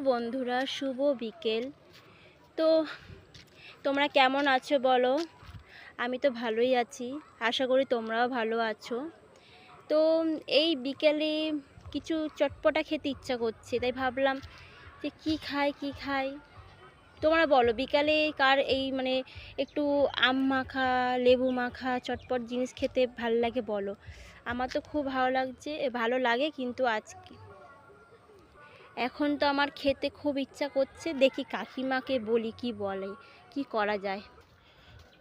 বন্ধুরা, শুভ বিকেল। তো তোমরা কেমন আছো বলো? আমি তো ভালোই আছি, আশা করি তোমরাও ভালো আছো। তো এই বিকেলে কিছু চটপটা খেতে ইচ্ছা করছে, তাই ভাবলাম যে কী খাই। তোমরা বলো, বিকালে কার এই একটু আম মাখা, লেবু মাখা চটপট জিনিস খেতে ভালো লাগে বলো? আমার তো খুব ভালো লাগে, কিন্তু এখন তো আমার খেতে খুব ইচ্ছা করছে। দেখি কাকিমাকে বলি কি বলে, কি করা যায়।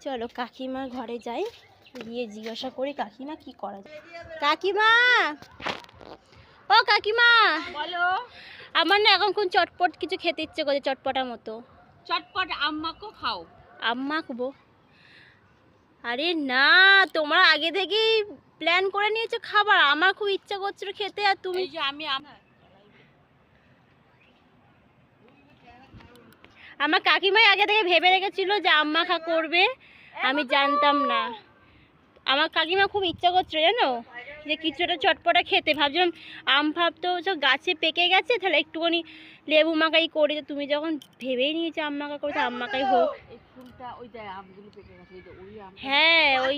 চলো কাকিমার ঘরে যাই, গিয়ে জিজ্ঞাসা করি কাকিমা কি করা যায়। কাকিমা, ও কাকিমা বলো। আমার না এখন কোন চটপট কিছু খেতে ইচ্ছে করছে, চটপটার মতো। চটপট আম মাখো, খাও। আম মাখবো? আরে না, তোমরা আগে থেকেই প্ল্যান করে নিয়েছো খাবার, আমার খুব ইচ্ছা করছিল খেতে, আর তুমি। এই যে আমি আমার কাকিমাই আগে থেকে ভেবে রেখেছিল যে আম মাখা করবে, আমি জানতাম না। আমার কাকিমা খুব ইচ্ছা করছিল জানো, যে কিছুটা চটপটা খেতে। ভাবছিলাম আম ফাপ তো সব গাছে পেকে গেছে, তাহলে একটুখানি লেবু মাখাই করি। তুমি যখন ভেবেই নিয়েছো আম মাখা করছে, আম মাখাই হোক। হ্যাঁ, ওই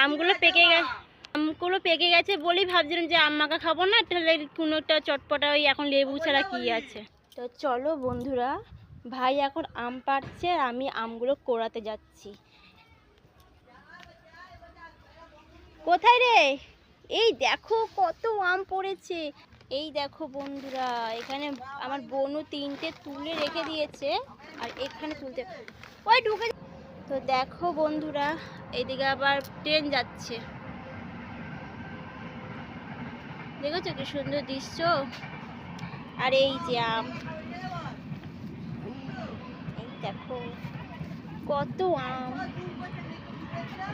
আমগুলো পেকে গেছে বলেই ভাবছিলাম যে আম মাখা খাবো না, তাহলে কোনো একটা চটপটা, ওই এখন লেবু ছাড়া কি আছে। তো চলো বন্ধুরা, ভাই এখন আম পাড়ছে আর আমি আমগুলো কোড়াতে যাচ্ছি। কোথায় রে? এই দেখো কত আম পড়েছে। এই দেখো বন্ধুরা, এখানে আমার বোনও 3টে তুলে রেখে দিয়েছে, আর এখানে তুলতে ওই ঢুকে। তো দেখো বন্ধুরা, এইদিকে আবার ট্রেন যাচ্ছে, দেখেছো কি সুন্দর দৃশ্য। আর এই যে আম, এই দেখো কত আম,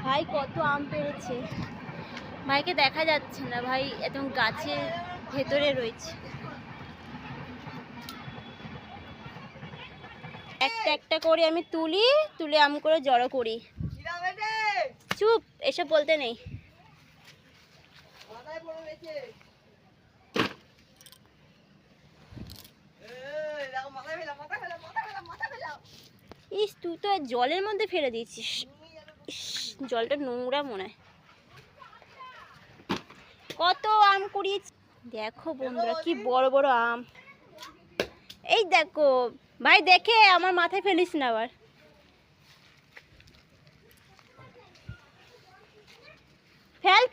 ভাই কত আম পেড়েছে। ভাইকে দেখা যাচ্ছে না, ভাই একদম গাছের ভেতরে রয়েছে। একটা একটা করে আমি তুলে আম করে জড়ো করি। চুপ, এসব বলতে নেই। ইস, তুই তো জলের মধ্যে ফেলে দিয়েছিস। জলটা নোংরা মনে হয়। কত আম কুড়িয়েছি দেখো বন্ধুরা, কি বড় বড় আম। এই দেখো ভাই, দেখে আমার মাথায় ফেলিস না আবার। ফেল।